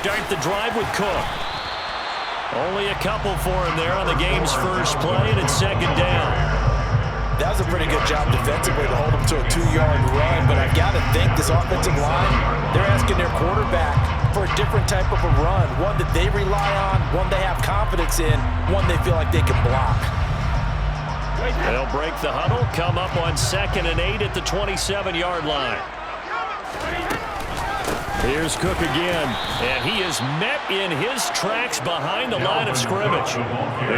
start the drive with Cook. Only a couple for him there on the game's first play, and it's second down. That was a pretty good job defensively to hold him to a 2-yard run, but I've got to think this offensive line, they're asking their quarterback for a different type of a run, one that they rely on, one they have confidence in, one they feel like they can block. They'll break the huddle, come up on 2nd and 8 at the 27-yard line. Here's Cook again, and he is met in his tracks behind the line of scrimmage.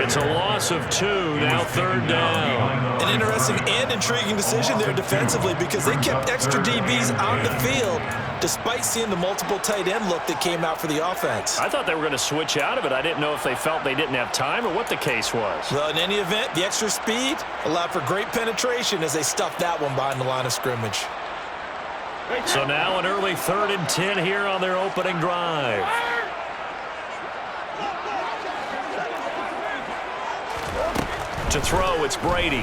It's a loss of 2, now 3rd down. An interesting and intriguing decision there defensively because they kept extra DBs on the field despite seeing the multiple tight end look that came out for the offense. I thought they were going to switch out of it. I didn't know if they felt they didn't have time or what the case was. Well, in any event, the extra speed allowed for great penetration as they stuffed that one behind the line of scrimmage. So now an early 3rd and 10 here on their opening drive. To throw, it's Brady.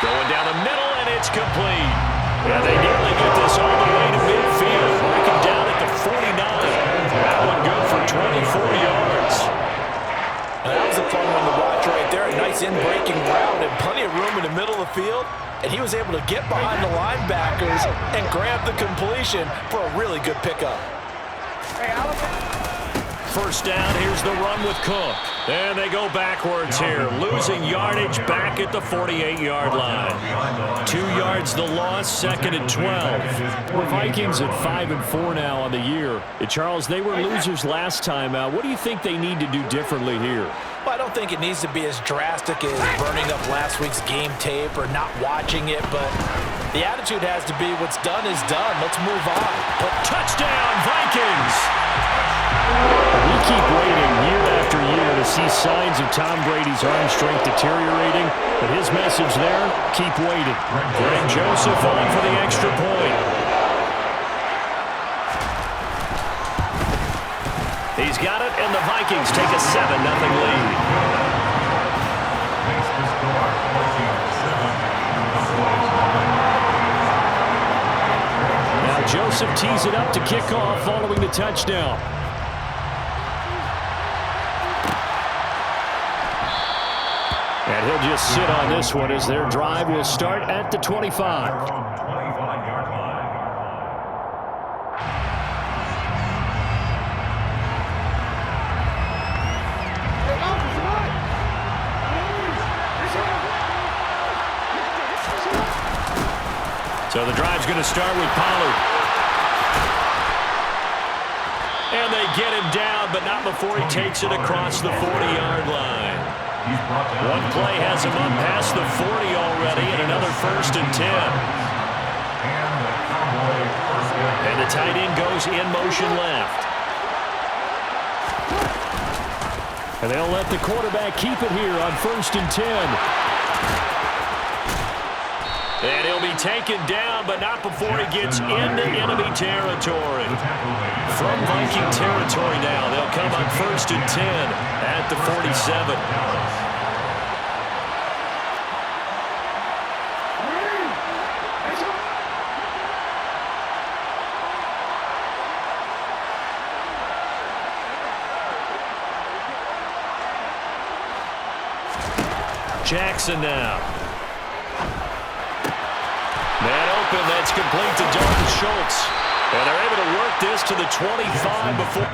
Going down the middle, and it's complete. Yeah, they nearly get this all the way to midfield. Breaking down at the 49. That one good for 24 yards. That was a fun one to watch right there. A nice in-breaking route and plenty of room in the middle of the field. And he was able to get behind the linebackers and grab the completion for a really good pickup. First down, here's the run with Cook. And they go backwards here, losing yardage back at the 48-yard line. 2 yards the loss, 2nd and 12. The Vikings at 5-4 now on the year. Charles, they were losers last time out. What do you think they need to do differently here? Well, I don't think it needs to be as drastic as burning up last week's game tape or not watching it, but the attitude has to be what's done is done. Let's move on. But touchdown, Vikings! We keep waiting year after year to see signs of Tom Brady's arm strength deteriorating, but his message there, keep waiting. Greg Joseph on for the extra point. He's got it, and the Vikings take a 7-0 lead. Now Joseph tees it up to kick off following the touchdown. And he'll just sit on this one as their drive will start at the 25. So the drive's going to start with Pollard. And they get him down, but not before he takes it across the 40-yard line. One play has him up past the 40 already, and another 1st and 10. And the tight end goes in motion left. And they'll let the quarterback keep it here on 1st and 10. And he'll be taken down, but not before he gets into enemy territory. From Viking territory now, they'll come on 1st and 10 at the 47. Jackson now. Man open, that's complete to Dalton Schultz. And they're able to work this to the 25 before.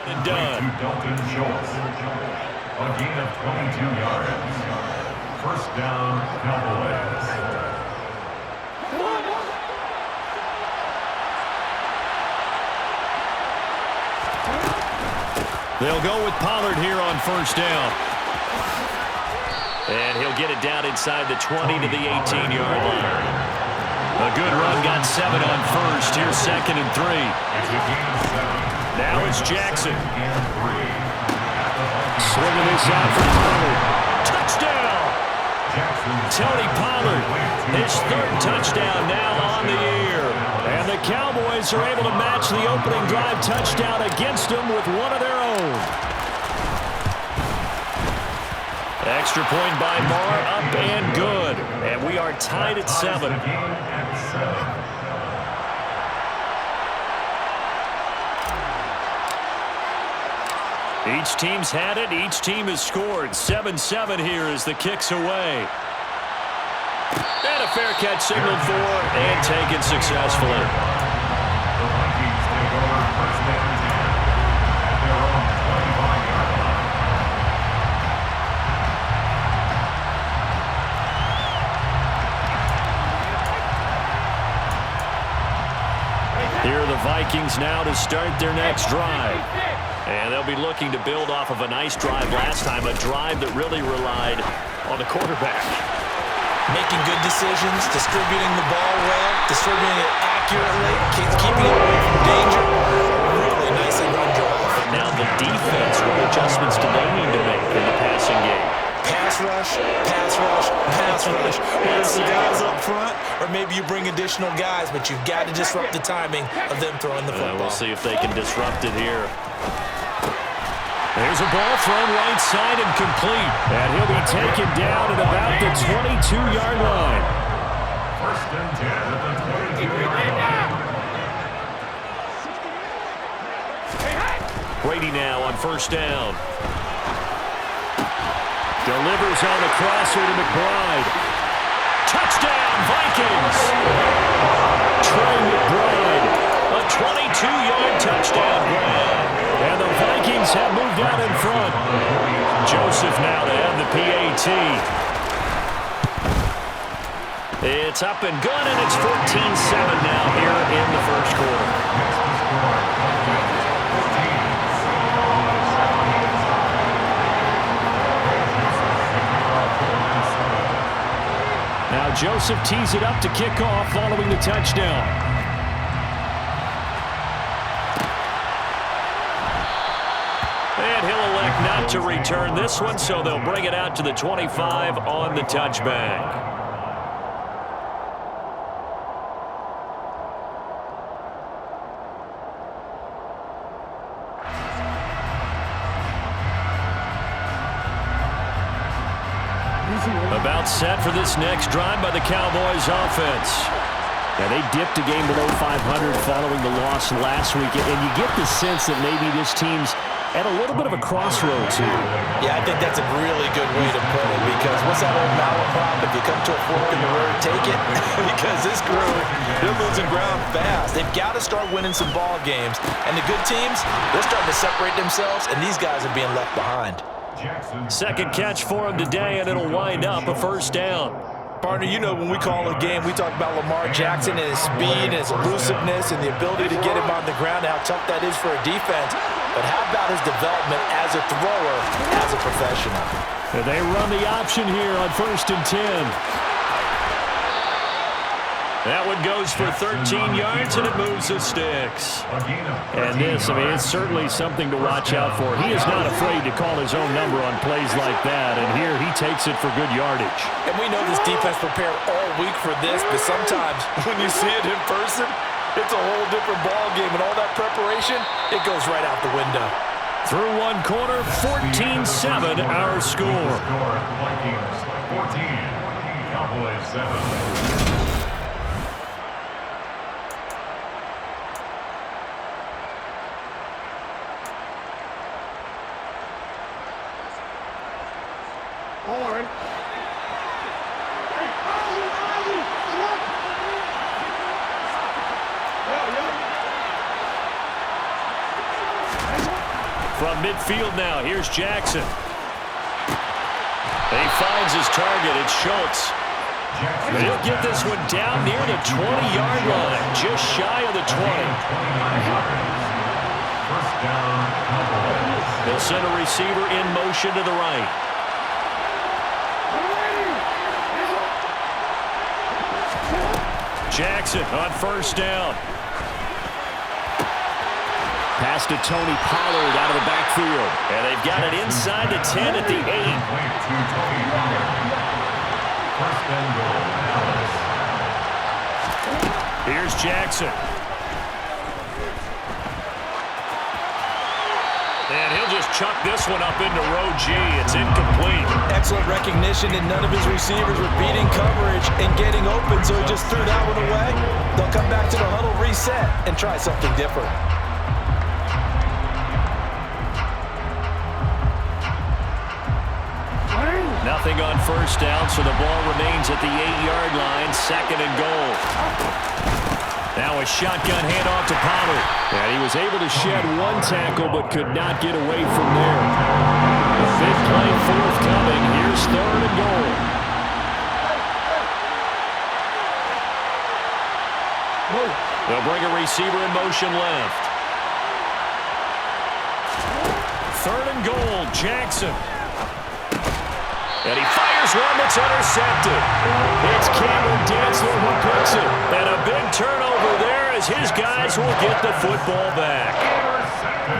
And done. Dalton Schultz. A gain of 22 yards. First down, Cowboys. They'll go with Pollard here on 1st down. And he'll get it down inside the 20 to the 18-yard line. A good run got 7 on first. Here's 2nd and 3. Now it's Jackson. Swinging this out for Pollard. Touchdown! Tony Pollard, his 3rd touchdown now on the year. And the Cowboys are able to match the opening drive touchdown against them with one of their own. Extra point by Marr, up and good. And we are tied at 7. Each team's had it. Each team has scored. 7-7 here as the kick's away. And a fair catch signaled for and taken successfully. The Vikings take over 1st and 10 at their own 25-yard line. Here are the Vikings now to start their next drive. And they'll be looking to build off of a nice drive last time, a drive that really relied on the quarterback. Making good decisions, distributing the ball well, distributing it accurately, keeping it away from danger. Really nicely run drive. Now the defense, what adjustments do they need to make in the passing game? Pass rush, pass rush, pass rush. Whether it's the guys up front or maybe you bring additional guys, but you've got to disrupt the timing of them throwing the football. We'll see if they can disrupt it here. There's a ball thrown right side and complete. And he'll be taken down at about the 22-yard line. 1st and 10 at the 22-yard line. Brady now on 1st down. Delivers on the crosser to McBride. Touchdown, Vikings! Trey McBride, a 22-yard touchdown grab. And the Vikings have moved out in front. Joseph now to have the PAT. It's up and good, and it's 14-7 now here in the 1st quarter. Now Joseph tees it up to kick off following the touchdown. And he'll elect not to return this one, so they'll bring it out to the 25 on the touchback. About set for this next drive by the Cowboys offense. Yeah, they dipped a game below 500 following the loss last week, and you get the sense that maybe this team's at a little bit of a crossroads here. Yeah, I think that's a really good way to put it, because what's that old malaprop? If you come to a fork in the road, take it. Because this group, they're losing ground fast. They've got to start winning some ball games. And the good teams, they're starting to separate themselves, and these guys are being left behind. Second catch for him today, and it'll wind up a 1st down. Partner, you know when we call a game, we talk about Lamar Jackson and his speed and his elusiveness and the ability to get him on the ground, how tough that is for a defense. But how about his development as a thrower, as a professional? And they run the option here on 1st and 10. That one goes for 13 yards, and it moves the sticks. And this, I mean, it's certainly something to watch out for. He is not afraid to call his own number on plays like that, and here he takes it for good yardage. And we know this defense prepared all week for this, but sometimes when you see it in person, it's a whole different ball game, and all that preparation, it goes right out the window. Through one quarter, 14-7 our score. Vikings 14, Cowboys 7. From midfield now, here's Jackson. He finds his target. It's Schultz. He'll get this one down near the 20-yard line, just shy of the 20. They'll send a receiver in motion to the right. Jackson on first down. Pass to Tony Pollard out of the backfield. And they've got it inside the 10 at the 8. First and goal, Dallas. Here's Jackson. And he'll just chuck this one up into row G. It's incomplete. Excellent recognition, and none of his receivers were beating coverage and getting open, so he just threw that one away. They'll come back to the huddle, reset, and try something different. Nothing on first down, so the ball remains at the 8-yard line, second and goal. Now a shotgun handoff to Pollard. And he was able to shed one tackle, but could not get away from there. A big play forthcoming. Here's third and goal. They'll bring a receiver in motion left. Third and goal, Jackson. And he fires one that's intercepted. It's Cameron Dantzler who picks it. And a big turnover there as his guys will get the football back.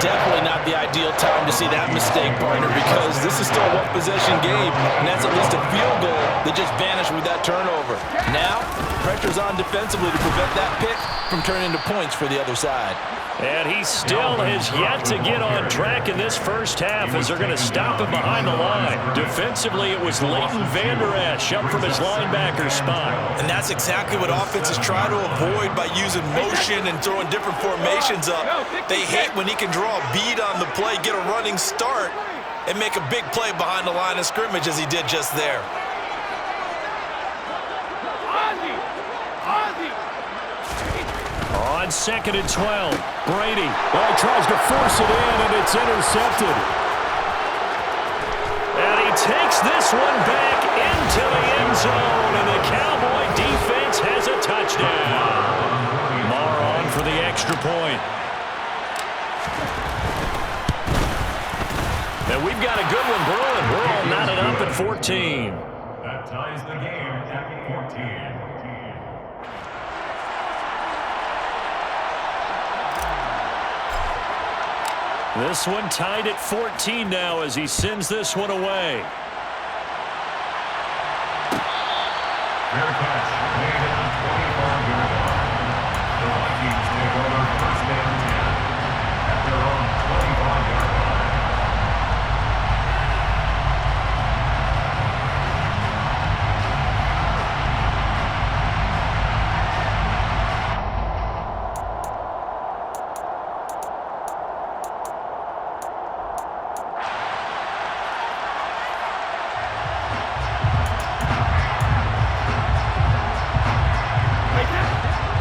Definitely not the ideal time to see that mistake, partner, because this is still a one-possession game, and that's at least a field goal that just vanished with that turnover. Now, pressure's on defensively to prevent that pick from turning into points for the other side. And he still has yet to get on track in this first half as they're going to stop him behind the line. Defensively, it was Leighton Vander Esch up from his linebacker spot. And that's exactly what offenses try to avoid by using motion and throwing different formations up. They hate when he can draw a bead on the play, get a running start, and make a big play behind the line of scrimmage as he did just there. On second and 12, Brady. Well, he tries to force it in, and it's intercepted. And he takes this one back into the end zone, and the Cowboy defense has a touchdown. Marr on for the extra point. And we've got a good one brewing. We're all knotted up at 14. That ties the game at 14. This one tied at 14 now as he sends this one away. Fair catch made at the 25-yard line. The Vikings take over first and 10 at their own 25-yard line.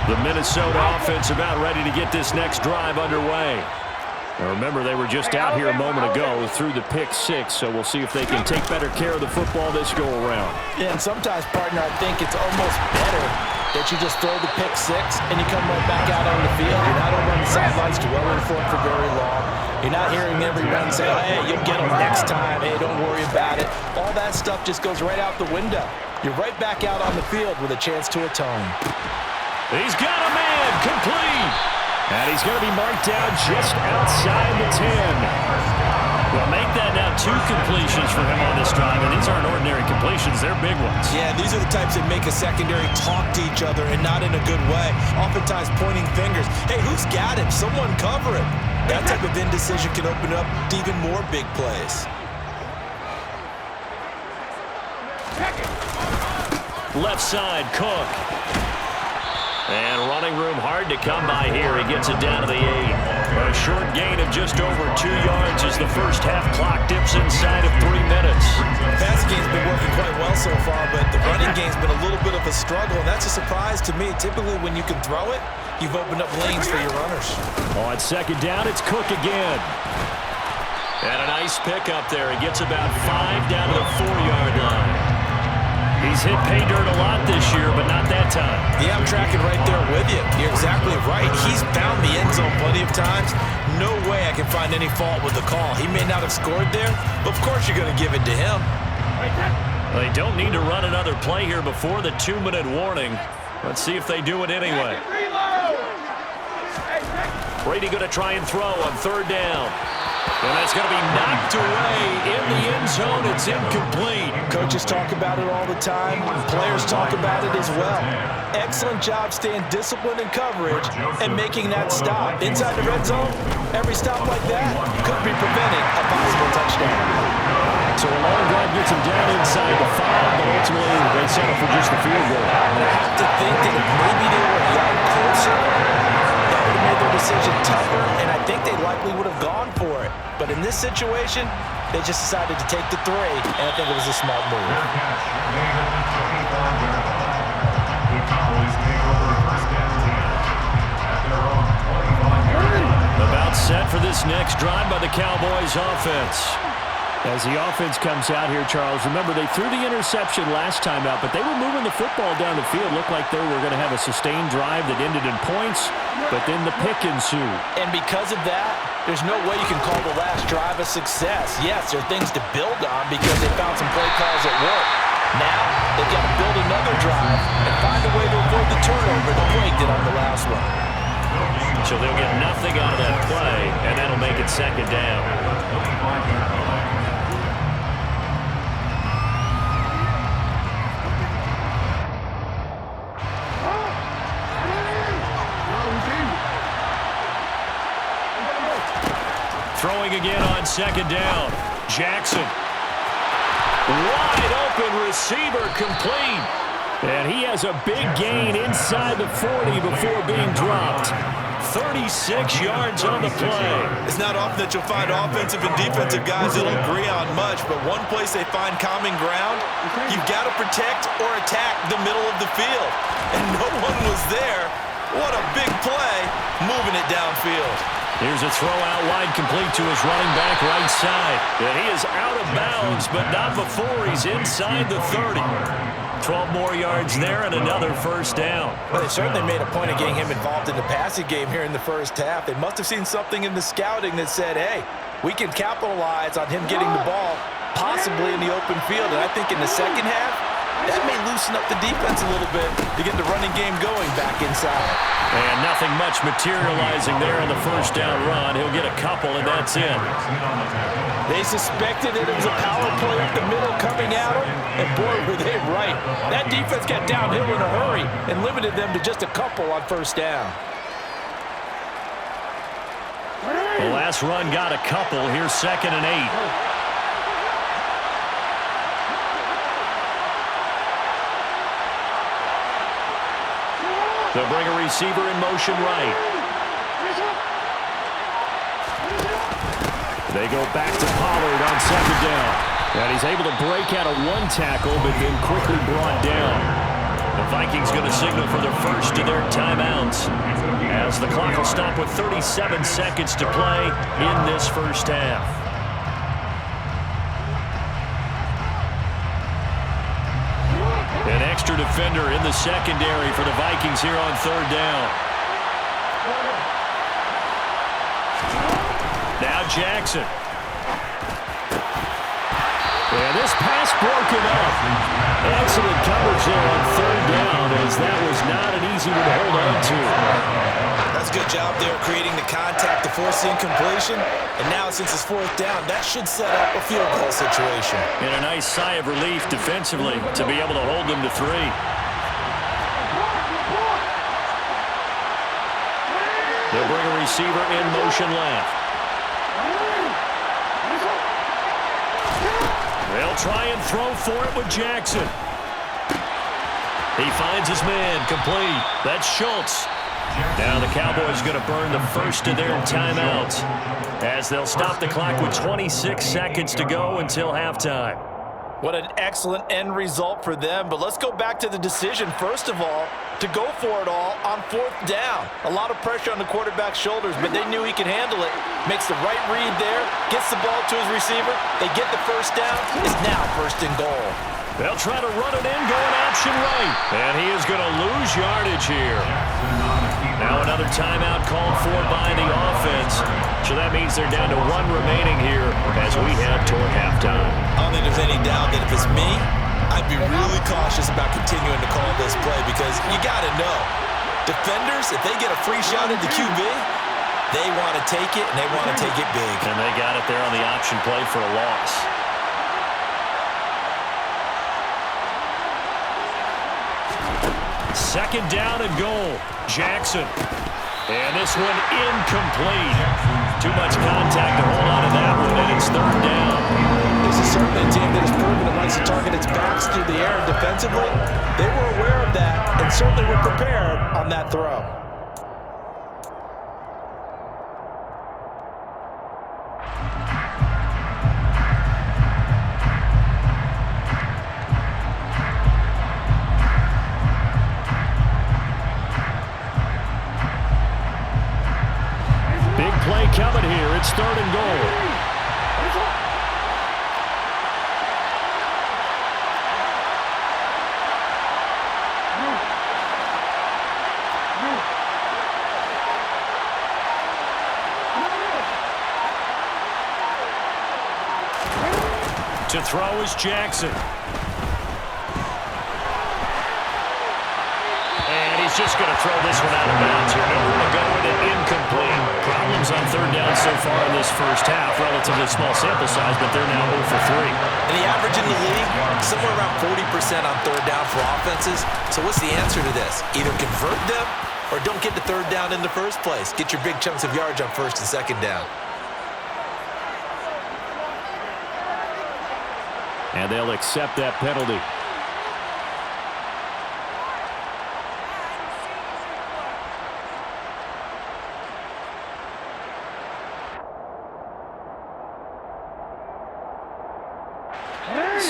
The Minnesota offense about ready to get this next drive underway. Now remember, they were just out here a moment ago through the pick six, so we'll see if they can take better care of the football this go-around. Yeah, and sometimes, partner, I think it's almost better that you just throw the pick six and you come right back out on the field. You're not over on the sidelines dwelling for it for very long. You're not hearing everyone say, hey, you'll get them next time. Hey, don't worry about it. All that stuff just goes right out the window. You're right back out on the field with a chance to atone. He's got a man, complete. And he's going to be marked down just outside the 10. Well, make that now 2 completions for him on this drive, and these aren't ordinary completions. They're big ones. Yeah, these are the types that make a secondary talk to each other and not in a good way. Oftentimes pointing fingers. Hey, who's got him? Someone cover him. That type of indecision can open up to even more big plays. Left side, Cook. And running room hard to come by here. He gets it down to the 8. A short gain of just over 2 yards as the first half clock dips inside of 3 minutes. The passing game's been working quite well so far, but the running game's been a little bit of a struggle, and that's a surprise to me. Typically, when you can throw it, you've opened up lanes for your runners. On second down, it's Cook again. And a nice pick up there. He gets about 5 down to the 4-yard line. He's hit pay dirt a lot this year, but not that time. Yeah, I'm tracking right there with you. You're exactly right. He's found the end zone plenty of times. No way I can find any fault with the call. He may not have scored there, but of course you're going to give it to him. They don't need to run another play here before the 2-minute warning. Let's see if they do it anyway. Brady going to try and throw on third down. And that's going to be knocked away in the end zone. It's incomplete. Coaches talk about it all the time. Players talk about it as well. Excellent job staying disciplined in coverage and making that stop. Inside the red zone, every stop like that could be preventing a possible touchdown. So a long drive gets him down inside the 5, but ultimately they settle for just the field goal. And I have to think that if maybe they were a yard closer, that would have made their decision tougher, and I think they likely would have gone for it. But in this situation, they just decided to take the 3, and I think it was a smart move. Fair catch made at the 25-yard line. The Cowboys take over first and 10 at their own 25-yard line. About set for this next drive by the Cowboys offense. As the offense comes out here, Charles, remember they threw the interception last time out, but they were moving the football down the field. Looked like they were going to have a sustained drive that ended in points, but then the pick ensued. And because of that, there's no way you can call the last drive a success. Yes, there are things to build on because they found some play calls at work. Now, they've got to build another drive and find a way to avoid the turnover the play did on the last one. So they'll get nothing out of that play, and that'll make it second down. Throwing again on second down. Jackson. Wide open receiver complete. And he has a big gain inside the 40 before being dropped. 36 yards on the play. It's not often that you'll find offensive and defensive guys that'll agree on much, but one place they find common ground, you've got to protect or attack the middle of the field. And no one was there. What a big play, moving it downfield. Here's a throw out wide complete to his running back right side. And he is out of bounds, but not before he's inside the 30. 12 more yards there and another first down. Well, they certainly made a point of getting him involved in the passing game here in the first half. They must have seen something in the scouting that said, hey, we can capitalize on him getting the ball, possibly in the open field. And I think in the second half, that may loosen up the defense a little bit to get the running game going back inside. And nothing much materializing there on the first down run. He'll get a couple, and that's it. They suspected that it was a power play up the middle coming at them, and boy, were they right. That defense got downhill in a hurry and limited them to just a couple on first down. The last run got a couple. Here's 2nd and 8. They'll bring a receiver in motion right. They go back to Pollard on second down. And he's able to break out of one tackle, but then quickly brought down. The Vikings going to signal for their first of their timeouts, as the clock will stop with 37 seconds to play in this first half. An extra defender in the secondary for the Vikings here on third down. Now Jackson. And this pass broken up. Excellent coverage there on third down, as that was not an easy one to hold on to. That's a good job there creating the contact to force the incompletion. And now since it's fourth down, that should set up a field goal situation. And a nice sigh of relief defensively to be able to hold them to 3. They'll bring a receiver in motion left. They'll try and throw for it with Jackson. He finds his man, complete. That's Schultz. Now the Cowboys going to burn the first of their timeouts, as they'll stop the clock with 26 seconds to go until halftime. What an excellent end result for them. But let's go back to the decision, first of all, to go for it all on fourth down. A lot of pressure on the quarterback's shoulders, but they knew he could handle it. Makes the right read there, gets the ball to his receiver. They get the first down. It's now first and goal. They'll try to run it in, going option right. And he is going to lose yardage here. Now another timeout called for by the offense. So that means they're down to 1 remaining here as we head toward halftime. I don't think there's any doubt that if it's me, I'd be really cautious about continuing to call this play because you got to know, defenders, if they get a free shot at the QB, they want to take it, and they want to take it big. And they got it there on the option play for a loss. Second down and goal. Jackson. And this one incomplete. Too much contact to hold on to that one, and it's third down. This is certainly a team that has proven it likes to target its backs through the air defensively. They were aware of that and certainly were prepared on that throw. Big play coming here. It's third and goal. To throw is Jackson. And he's just going to throw this one out of bounds here. Never going to go with it incomplete. Problems on third down so far in this first half. Relatively small sample size, but they're now 0 for 3. And the average in the league, somewhere around 40% on third down for offenses. So what's the answer to this? Either convert them or don't get the third down in the first place. Get your big chunks of yards on first and second down. And they'll accept that penalty.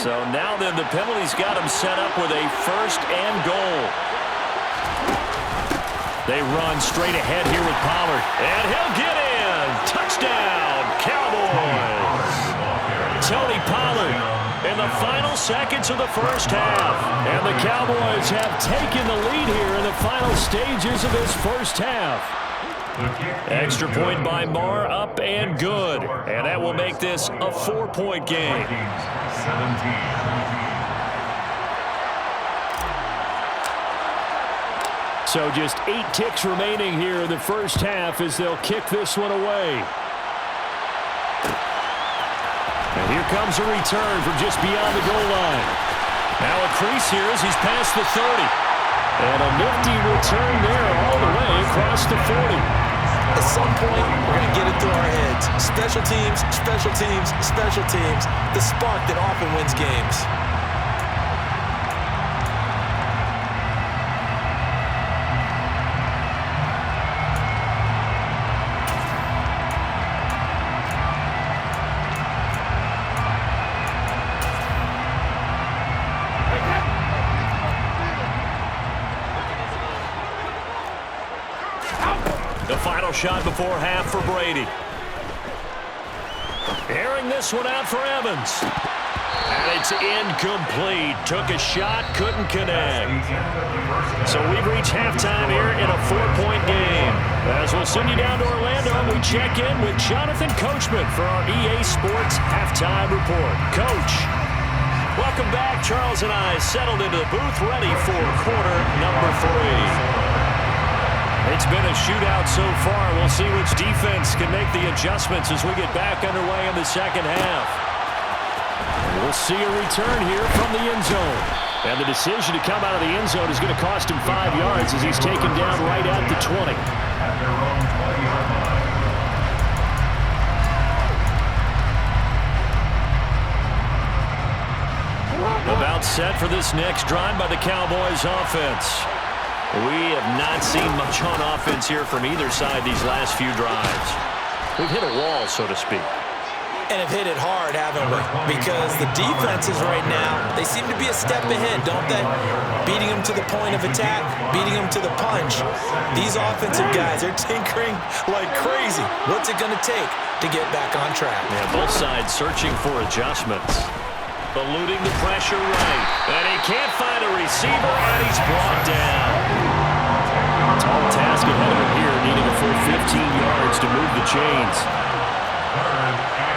So now then the penalty's got him set up with a first and goal. They run straight ahead here with Pollard. And he'll get in. Touchdown, Cowboys. Tony Pollard in the final seconds of the first half. And the Cowboys have taken the lead here in the final stages of this first half. Extra point by Marr, up and good. And that will make this a 4-point game. So just 8 ticks remaining here in the first half as they'll kick this one away. And here comes a return from just beyond the goal line. Now a crease here as he's past the 30. And a nifty return there all the way across the 40. At some point, we're going to get it through our heads. Special teams, special teams, special teams. The spark that often wins games. The final shot before half for Brady. Airing this one out for Evans. And it's incomplete. Took a shot, couldn't connect. So we've reached halftime here in a 4-point game. As we'll send you down to Orlando, we check in with Jonathan Coachman for our EA Sports Halftime Report. Coach, welcome back. Charles and I settled into the booth ready for quarter number 3. It's been a shootout so far. We'll see which defense can make the adjustments as we get back underway in the second half. We'll see a return here from the end zone. And the decision to come out of the end zone is going to cost him 5 yards as he's taken down right at the 20. About set for this next drive by the Cowboys offense. We have not seen much on offense here from either side these last few drives. We've hit a wall, so to speak. And have hit it hard, haven't we? Because the defenses right now, they seem to be a step ahead, don't they? Beating them to the point of attack, beating them to the punch. These offensive guys are tinkering like crazy. What's it going to take to get back on track? Yeah, both sides searching for adjustments. Eluding the pressure right. And he can't find a receiver, and he's brought down. Tall task ahead of him here, needing a full 15 yards to move the chains. Third and 15.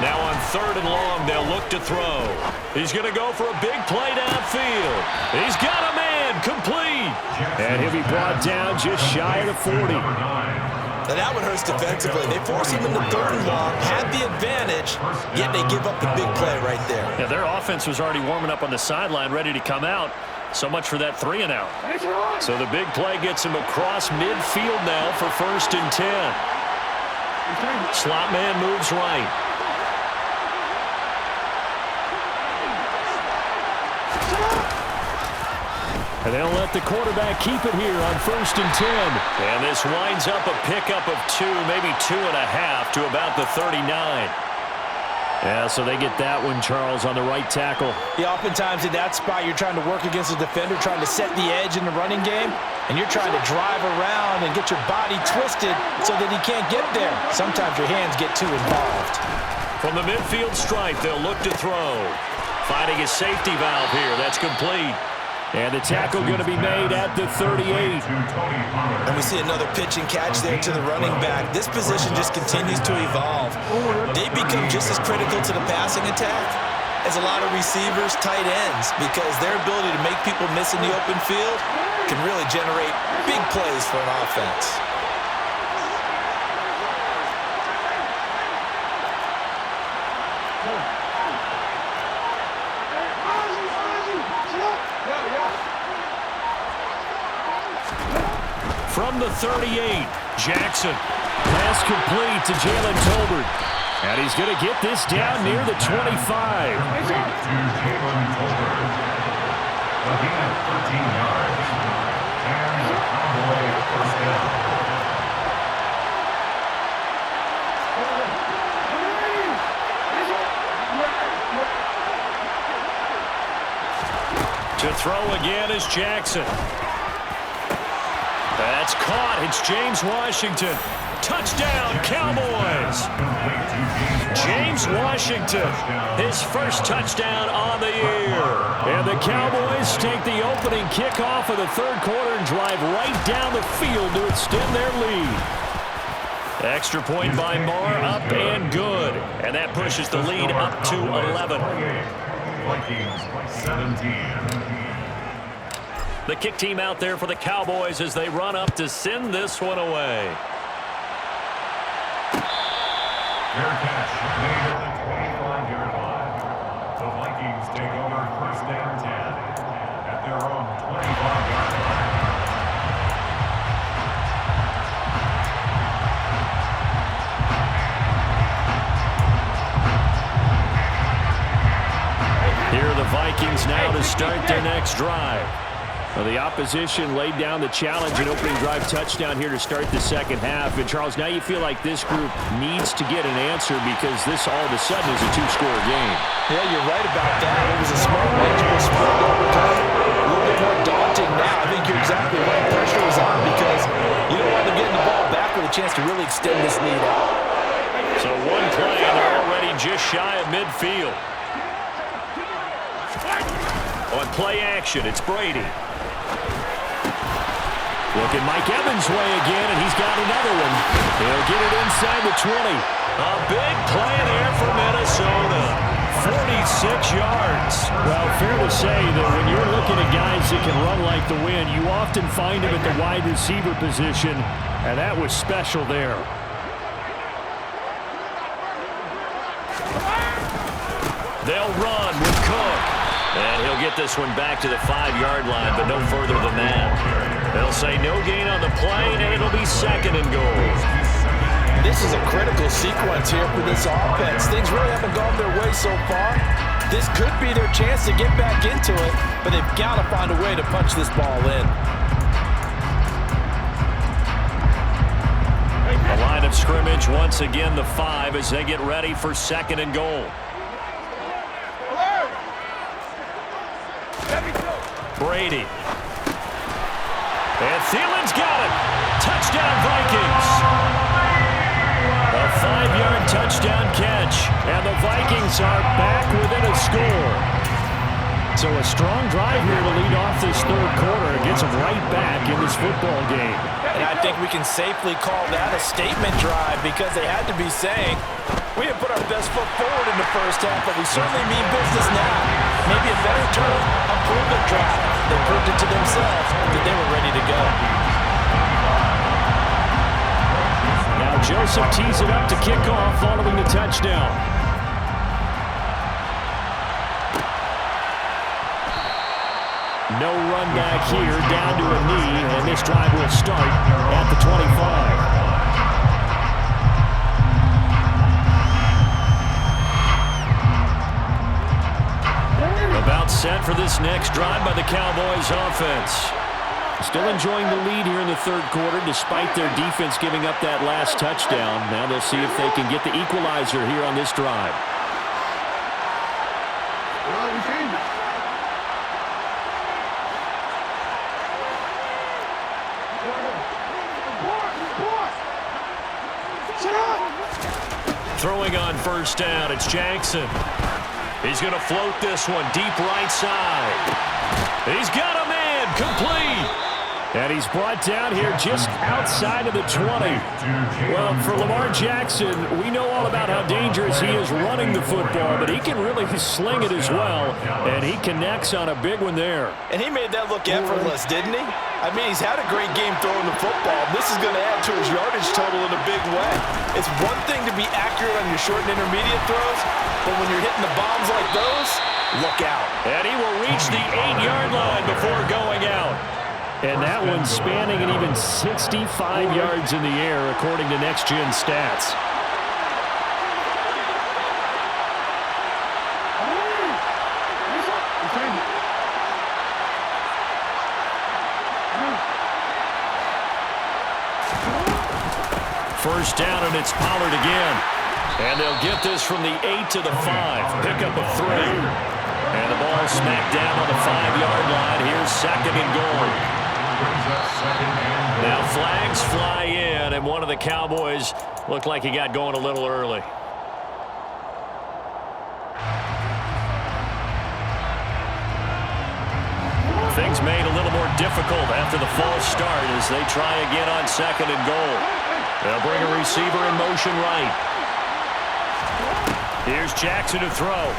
Now on 3rd and long, they'll look to throw. He's going to go for a big play downfield. He's got a man complete. And he'll be brought down just shy of the 40. And that one hurts defensively. They force him into 3rd and long, had the advantage, yet they give up the big play right there. Yeah, their offense was already warming up on the sideline, ready to come out. So much for that 3 and out. So the big play gets him across midfield now for 1st and 10. Slot man moves right. And they'll let the quarterback keep it here on 1st and 10. And this winds up a pickup of 2, maybe 2.5 to about the 39. Yeah, so they get that one, Charles, on the right tackle. Yeah, oftentimes in that spot, you're trying to work against a defender, trying to set the edge in the running game, and you're trying to drive around and get your body twisted so that he can't get there. Sometimes your hands get too involved. From the midfield stripe, they'll look to throw. Finding a safety valve here. That's complete. And the tackle going to be made at the 38. And we see another pitch and catch there to the running back. This position just continues to evolve. They become just as critical to the passing attack as a lot of receivers, tight ends, because their ability to make people miss in the open field can really generate big plays for an offense. From the 38, Jackson. Pass complete to Jalen Tolbert. And he's going to get this down near the 25. Again, 13 yards. And the Cowboys first down. To throw again is Jackson. That's caught. It's James Washington. Touchdown, Cowboys. James Washington, his first touchdown on the year. And the Cowboys take the opening kickoff of the 3rd quarter and drive right down the field to extend their lead. Extra point by Marr, up and good. And that pushes the lead up to 11. Vikings 17. The kick team out there for the Cowboys as they run up to send this one away. Fair catch made at the 25-yard line. The Vikings take over 1st and 10 at their own 25-yard line. Here are the Vikings now to start their next drive. Well, the opposition laid down the challenge and opening drive touchdown here to start the 2nd half. And, Charles, now you feel like this group needs to get an answer because this all of a sudden is a 2-score game. Yeah, you're right about that. It was a smart, manageable spread to overcome. A little bit more daunting now. I think you're exactly right. Pressure was on because you don't want them getting the ball back with a chance to really extend this lead out. So one play, and they're already just shy of midfield. On play action, it's Brady. Looking Mike Evans' way again, and he's got another one. He'll get it inside the 20. A big play there for Minnesota. 46 yards. Well, fair to say that when you're looking at guys that can run like the wind, you often find them at the wide receiver position, and that was special there. They'll run with Cook. And he'll get this one back to the 5-yard line, but no further than that. They'll say no gain on the play, and it'll be 2nd and goal. This is a critical sequence here for this offense. Things really haven't gone their way so far. This could be their chance to get back into it, but they've got to find a way to punch this ball in. The line of scrimmage, once again, the 5 as they get ready for 2nd and goal. Brady. And Thielen's got it. Touchdown, Vikings. A 5-yard touchdown catch. And the Vikings are back within a score. So a strong drive here to lead off this 3rd quarter and gets them right back in this football game. And I think we can safely call that a statement drive because they had to be saying, We have put our best foot forward in the first half, but we certainly mean business now. Maybe a better term, a prove-it drive. They proved it to themselves that they were ready to go. Now Joseph tees it up to kick off following the touchdown. No run back here, down to a knee, and this drive will start at the 25. About set for this next drive by the Cowboys offense. Still enjoying the lead here in the third quarter despite their defense giving up that last touchdown. Now they'll see if they can get the equalizer here on this drive. Throwing on first down, it's Jackson. He's going to float this one deep right side. He's got a man, complete. And he's brought down here just outside of the 20. Well, for Lamar Jackson, we know all about how dangerous he is running the football, but he can really sling it as well, and he connects on a big one there. And he made that look effortless, didn't he? I mean, he's had a great game throwing the football. This is going to add to his yardage total in a big way. It's one thing to be accurate on your short and intermediate throws, but when you're hitting the bombs like those, look out. And he will reach the 8-yard line before going out. And that one's spanning an even 65 yards in the air, according to Next Gen Stats. First down, and it's Pollard again. And they'll get this from the 8 to the 5. Pick up a 3. And the ball smacked down on the 5-yard line. Here's second and goal. Now flags fly in, and one of the Cowboys looked like he got going a little early. Things made a little more difficult after the false start as they try again on second and goal. They'll bring a receiver in motion right. Here's Jackson to throw.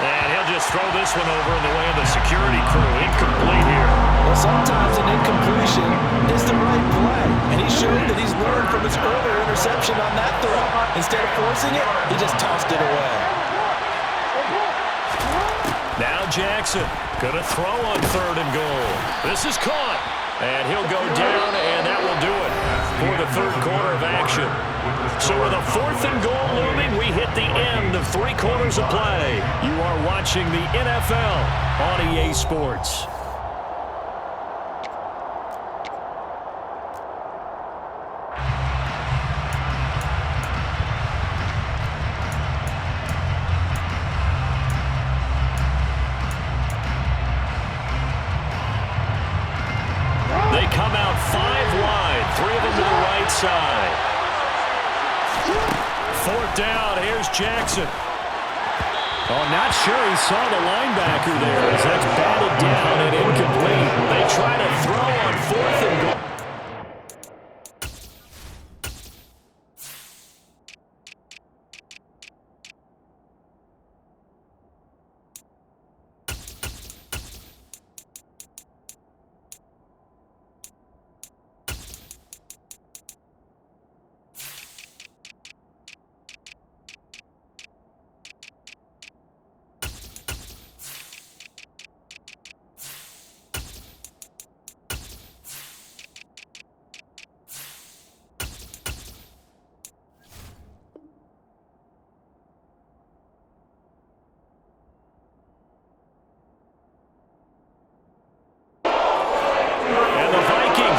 And he'll just throw this one over in the way of the security crew. Incomplete here. Well, sometimes an incompletion is the right play. And he showed that he's learned from his earlier interception on that throw. Instead of forcing it, he just tossed it away. Now Jackson going to throw on third and goal. This is caught. And he'll go down, and that will do it for the third quarter of action. So with a fourth and goal looming, we hit the end of 3 quarters of play. You are watching the NFL on EA Sports. They come out 5 wide, 3 of them to the right side. Fourth down, here's Jackson. Oh, not sure he saw the linebacker there as that's batted down and incomplete. They try to throw on fourth and goal.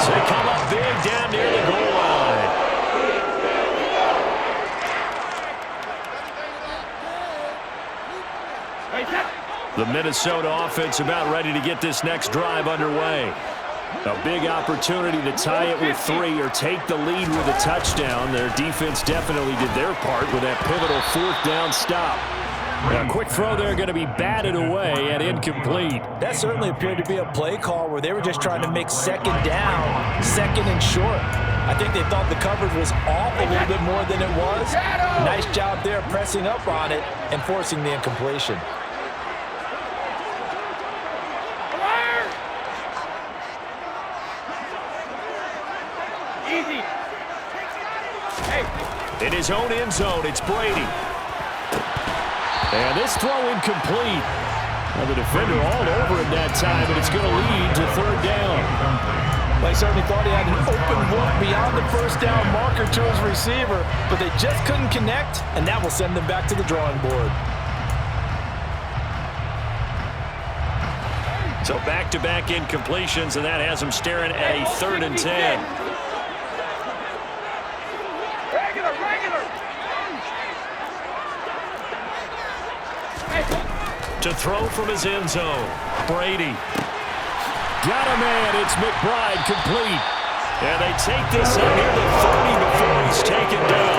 They come up big down near the goal line. The Minnesota offense about ready to get this next drive underway. A big opportunity to tie it with 3 or take the lead with a touchdown. Their defense definitely did their part with that pivotal 4th down stop. A quick throw there going to be batted away and incomplete. That certainly appeared to be a play call where they were just trying to make second down, second and short. I think they thought the coverage was off a little bit more than it was. Nice job there pressing up on it and forcing the incompletion. In his own end zone, it's Brady. And this throw incomplete. Well, the defender all over him that time, and it's going to lead to third down. Well, he certainly thought he had an open look beyond the first down marker to his receiver, but they just couldn't connect, and that will send them back to the drawing board. So back-to-back incompletions, and that has him staring at a 3rd and 10. To throw from his end zone, Brady. Got a man, it's McBride complete. And they take this out near the 30 before he's taken down.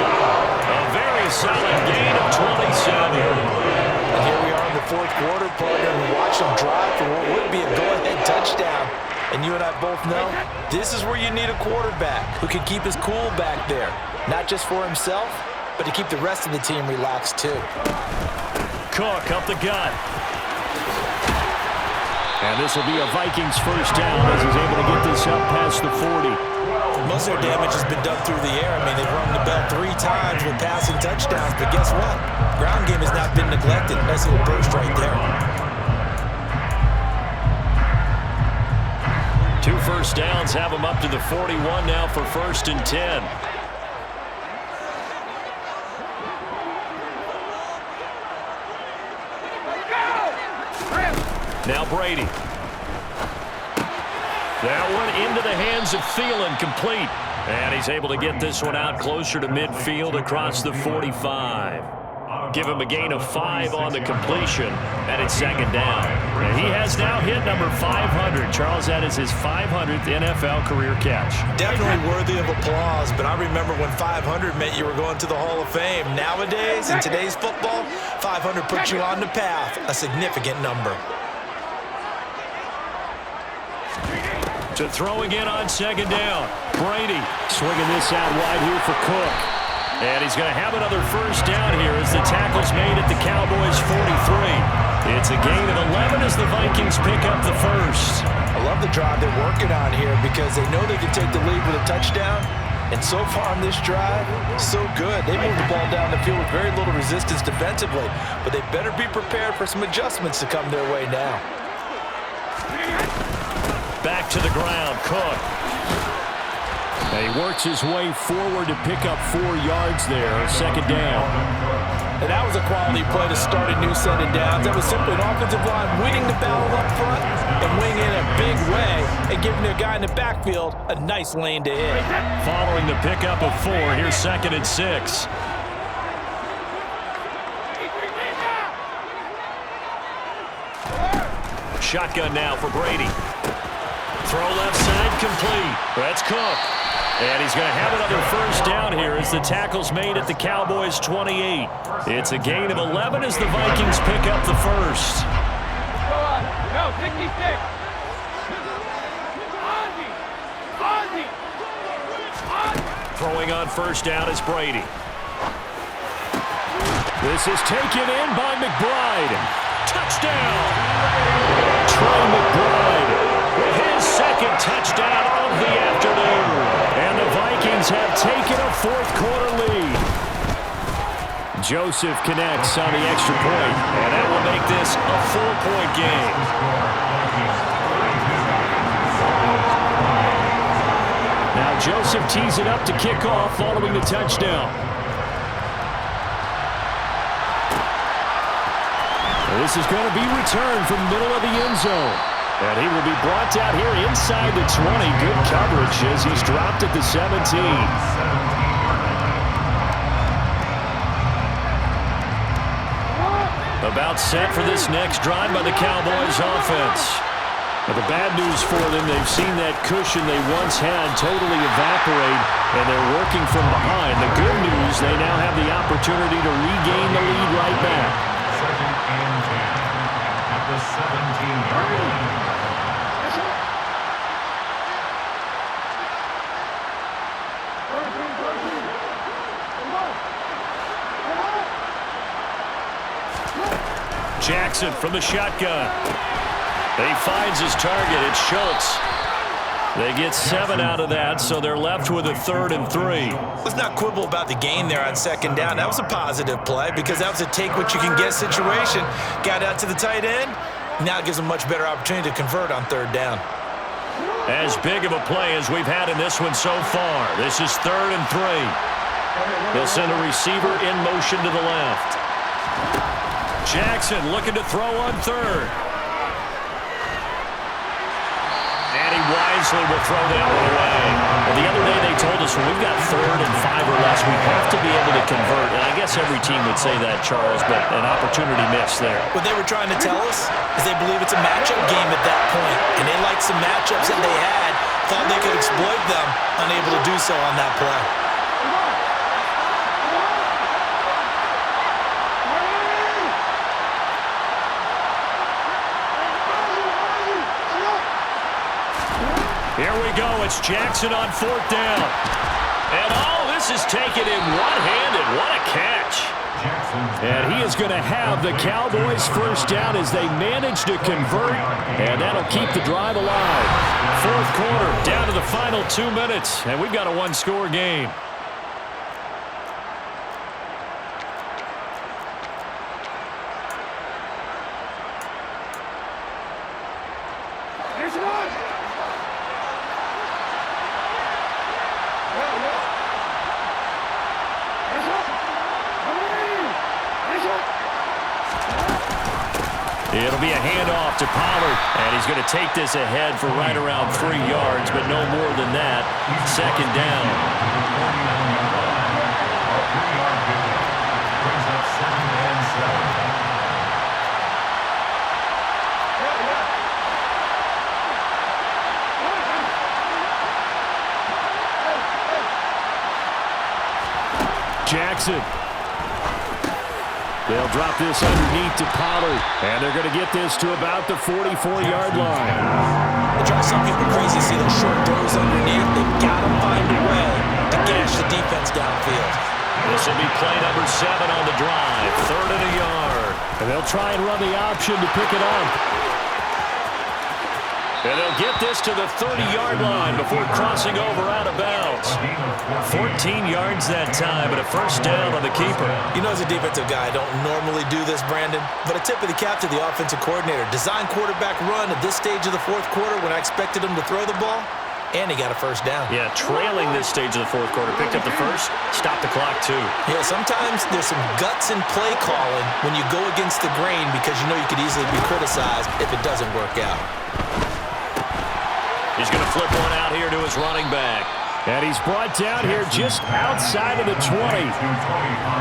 A very solid gain of 27. And here we are in the 4th quarter, partner, and watch them drive for what would be a go-ahead touchdown. And you and I both know this is where you need a quarterback who can keep his cool back there. Not just for himself, but to keep the rest of the team relaxed too. Cook up the gut. And this will be a Vikings first down as he's able to get this up past the 40. Most of their damage has been done through the air. I mean, they've rung the bell 3 times with passing touchdowns, but guess what? Ground game has not been neglected. Nice little burst right there. 2 first downs have him up to the 41 now for 1st and 10. Now Brady. That one into the hands of Thielen, complete. And he's able to get this one out closer to midfield across the 45. Give him a gain of 5 on the completion, and it's 2nd down. And he has now hit number 500. Charles, that is his 500th NFL career catch. Definitely worthy of applause, but I remember when 500 meant you were going to the Hall of Fame. Nowadays, in today's football, 500 puts you on the path, a significant number. To throw again on 2nd down. Brady swinging this out wide here for Cook. And he's going to have another first down here as the tackle's made at the Cowboys 43. It's a gain of 11 as the Vikings pick up the first. I love the drive they're working on here because they know they can take the lead with a touchdown. And so far on this drive, so good. They moved the ball down the field with very little resistance defensively, but they better be prepared for some adjustments to come their way now. Back to the ground, Cook. And he works his way forward to pick up 4 yards there, 2nd down. And that was a quality play to start a new set of downs. That was simply an offensive line winning the battle up front and winning in a big way and giving their guy in the backfield a nice lane to hit. Following the pickup of 4, here's 2nd and 6. Shotgun now for Brady. Throw left side, complete. That's Cook. And he's going to have another first down here as the tackle's made at the Cowboys 28. It's a gain of 11 as the Vikings pick up the first. No, 66. Throwing on first down is Brady. This is taken in by McBride. Touchdown! Trey McBride with his 2nd touchdown of the afternoon. And the Vikings have taken a 4th quarter lead. Joseph connects on the extra point, and that will make this a 4-point game. Now Joseph tees it up to kick off following the touchdown. This is going to be returned from the middle of the end zone. And he will be brought down here inside the 20. Good coverage as he's dropped at the 17. About set for this next drive by the Cowboys offense. But the bad news for them, they've seen that cushion they once had totally evaporate, and they're working from behind. The good news, they now have the opportunity to regain the lead right back. 17-yard line. Jackson from the shotgun. He finds his target. It's Schultz. They get 7 out of that, so they're left with a 3rd and 3. Let's not quibble about the gain there on 2nd down. That was a positive play because that was a take-what-you-can-get situation. Got out to the tight end. Now it gives them a much better opportunity to convert on 3rd down. As big of a play as we've had in this one so far. This is 3rd and 3. They'll send a receiver in motion to the left. Jackson looking to throw on 3rd. And he wisely will throw that one away. Well, the other day they told us when we've got 3rd and 5 or less, we have to be able to convert. And I guess every team would say that, Charles, but an opportunity missed there. What they were trying to tell us is they believe it's a matchup game at that point. And they liked some matchups that they had, thought they could exploit them, unable to do so on that play. Here we go. It's Jackson on 4th down. And this is taken in one-handed. What a catch. And he is going to have the Cowboys 1st down as they manage to convert. And that'll keep the drive alive. 4th quarter, down to the final 2 minutes. And we've got a 1-score game. It'll be a handoff to Pollard, and he's going to take this ahead for right around 3 yards, but no more than that. 2nd down. Jackson. They'll drop this underneath to Pollard, and they're going to get this to about the 44-yard line. It drives some people crazy to see those short throws underneath. They've got to find a way to gash the defense downfield. This will be play number 7 on the drive. 3rd and a yard. And they'll try and run the option to pick it up. And they'll get this to the 30-yard line before crossing over out of bounds. 14 yards that time, and a 1st down on the keeper. You know, as a defensive guy, I don't normally do this, Brandon, but a tip of the cap to the offensive coordinator. Design quarterback run at this stage of the 4th quarter when I expected him to throw the ball, and he got a 1st down. Yeah, trailing this stage of the 4th quarter. Picked up the 1st, stopped the clock too. Yeah, sometimes there's some guts in play calling when you go against the grain because you know you could easily be criticized if it doesn't work out. He's going to flip one out here to his running back. And he's brought down here just outside of the 20.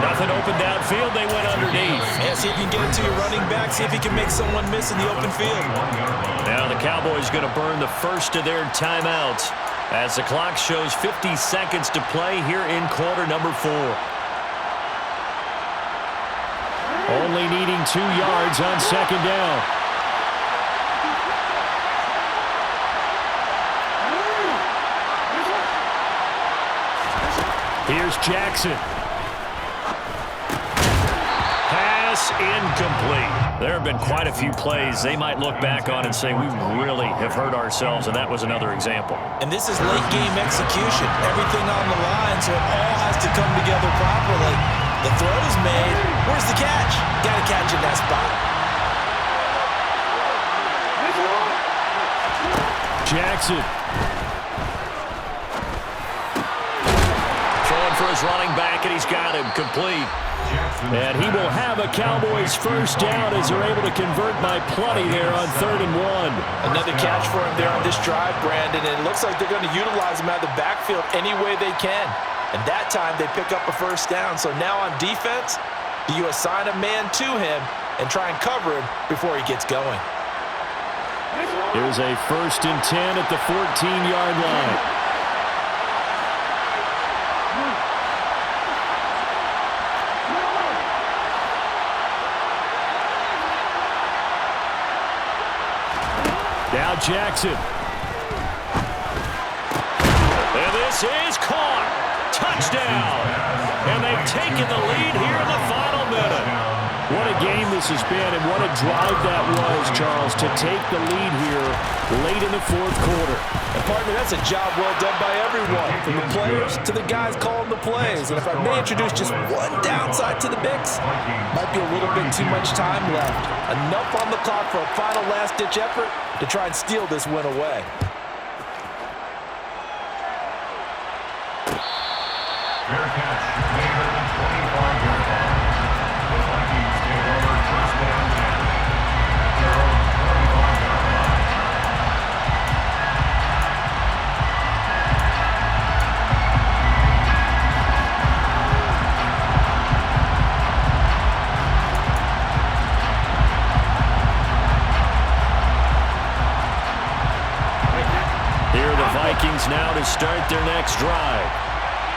Nothing open downfield. They went underneath. Yeah, see if you can get it to your running back. See if you can make someone miss in the open field. Now the Cowboys going to burn the first of their timeouts as the clock shows 50 seconds to play here in quarter number 4. Only needing 2 yards on 2nd down. Here's Jackson. Pass incomplete. There have been quite a few plays they might look back on and say, we really have hurt ourselves, and that was another example. And this is late-game execution. Everything on the line, so it all has to come together properly. The throw is made. Where's the catch? Got to catch in that spot. Jackson. For his running back, and he's got him complete. And he will have a Cowboys 1st down as they're able to convert by plenty there on 3rd and 1. Another catch for him there on this drive, Brandon, and it looks like they're going to utilize him out of the backfield any way they can. And that time they pick up a 1st down. So now on defense, do you assign a man to him and try and cover him before he gets going? Here's a 1st and 10 at the 14-yard line. Jackson. And this is caught. Touchdown. And they've taken the lead here in the final minute. What a game this has been, and what a drive that was, Charles, to take the lead here late in the fourth quarter. And partner, that's a job well done by everyone, from the players to the guys calling the plays. And if I may introduce just one downside to the mix, might be a little bit too much time left. Enough on the clock for a final last-ditch effort to try and steal this win away. Fair catch, made at the 25-yard line. The Vikings take over first down 10 at their own 25-yard line. Here are the Vikings now to start their next drive.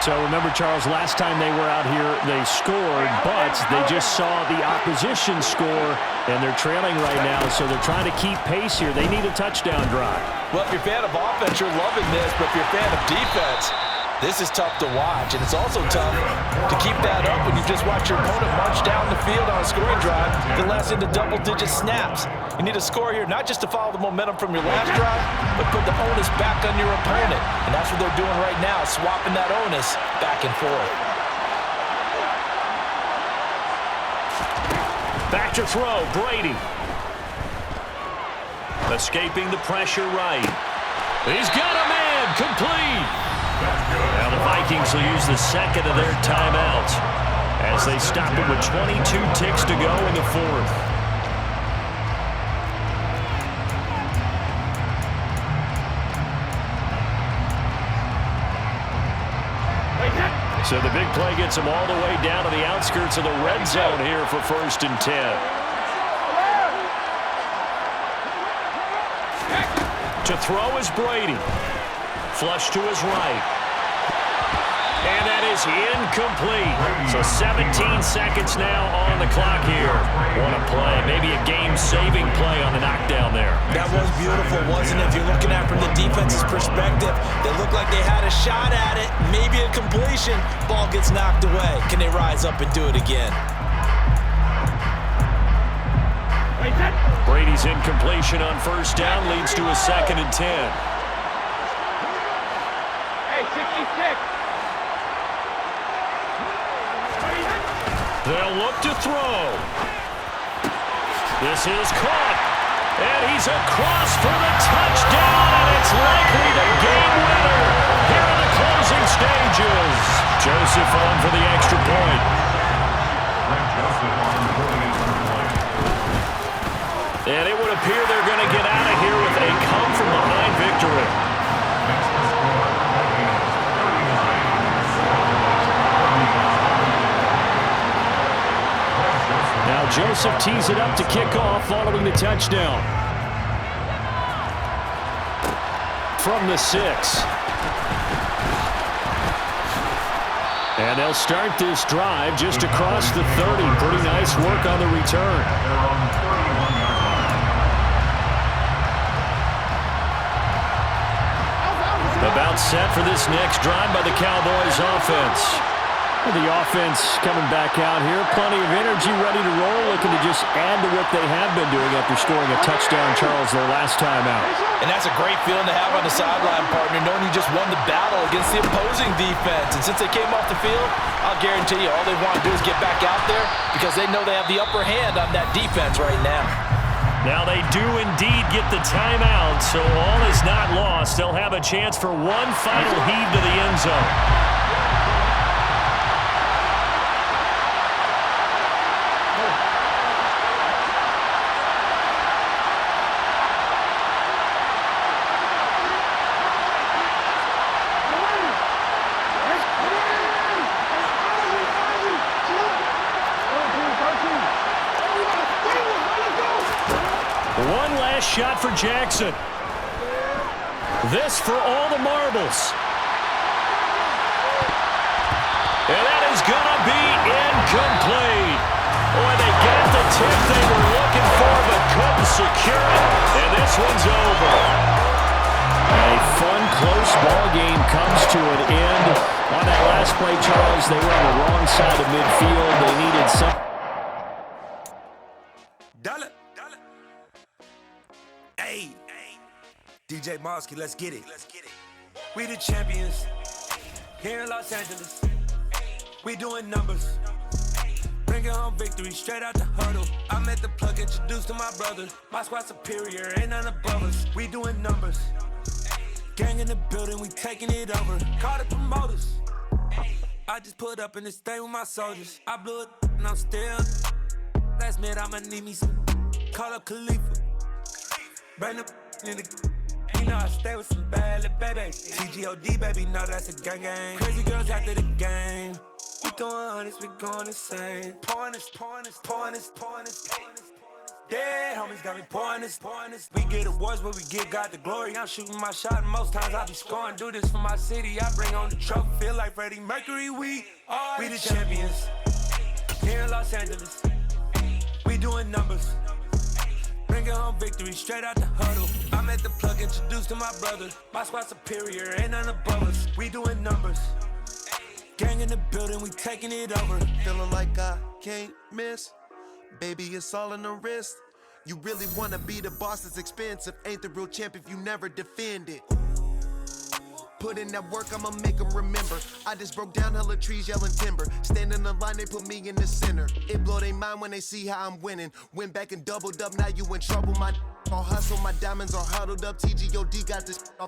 So remember, Charles, last time they were out here, they scored, but they just saw the opposition score, and they're trailing right now, so they're trying to keep pace here. They need a touchdown drive. Well, if you're a fan of offense, you're loving this, but if you're a fan of defense, this is tough to watch, and it's also tough to keep that up when you just watch your opponent march down the field on a scoring drive that lasts into double-digit snaps. You need a score here, not just to follow the momentum from your last drive, but put the onus back on your opponent. And that's what they're doing right now, swapping that onus back and forth. Back to throw, Brady. Escaping the pressure right. He's got a man, complete. Now the Vikings will use the second of their timeouts as they stop it with 22 ticks to go in the fourth. So the big play gets them all the way down to the outskirts of the red zone here for 1st and 10. To throw is Brady. Flush to his right. And that is incomplete. So 17 seconds now on the clock here. What a play. Maybe a game-saving play on the knockdown there. That was beautiful, wasn't it? If you're looking at it from the defense's perspective, they looked like they had a shot at it. Maybe a completion. Ball gets knocked away. Can they rise up and do it again? Brady's incompletion on 1st down leads to a 2nd and 10. Hey, 66. They'll look to throw. This is caught. And he's across for the touchdown, and it's likely the game winner here in the closing stages. Joseph on for the extra point. And it would appear they're going to get out of here with a come-from-behind victory. Now Joseph tees it up to kick off following the touchdown. From the 6. And they'll start this drive just across the 30. Pretty nice work on the return. About set for this next drive by the Cowboys offense. The offense coming back out here. Plenty of energy, ready to roll, looking to just add to what they have been doing after scoring a touchdown, Charles, their last time out. And that's a great feeling to have on the sideline, partner, knowing you just won the battle against the opposing defense. And since they came off the field, I'll guarantee you all they want to do is get back out there because they know they have the upper hand on that defense right now. Now they do indeed get the timeout, so all is not lost. They'll have a chance for one final heave to the end zone. One last shot for Jackson. This for all the marbles. And that is going to be incomplete. Boy, they got the tip they were looking for, but couldn't secure it, and this one's over. A fun, close ball game comes to an end. On that last play, Charles, they were on the wrong side of midfield. They needed some. Hey, DJ Mosky, let's get it. We the champions here in Los Angeles. We doing numbers. Bringing home victory straight out the huddle. I met the plug, introduced to my brother. My squad superior, ain't none above us. We doing numbers. Gang in the building, we taking it over. Call the promoters. I just put up in this thing with my soldiers. I blew it and I'm still. Last minute I'ma need me some. Call up Khalifa. Bring the in the. You know I stay with some bad little babies. TGOD baby, know that's a gang gang. Crazy girls after the game. We throwing hundreds, we going insane. Pouring this. Dead homies got me pouring this. We get awards, but we give God the glory. I'm shooting my shot, and most times I be scoring. Do this for my city, I bring on the trophy. Feel like Freddie Mercury, we the champions. Here in Los Angeles, we doing numbers. Bringing home victory straight out the huddle. I met the plug, introduced to my brother. My squad superior, ain't none above us. We doing numbers. Gang in the building, we taking it over. Feeling like I can't miss. Baby, it's all in the wrist. You really wanna be the boss, it's expensive. Ain't the real champ if you never defend it. Put in that work, I'ma make them remember. I just broke down hella trees, yelling timber. Stand in the line, they put me in the center. It blow their mind when they see how I'm winning. Went back and doubled up, now you in trouble. My all hustle, my diamonds are huddled up. TGOD got this off.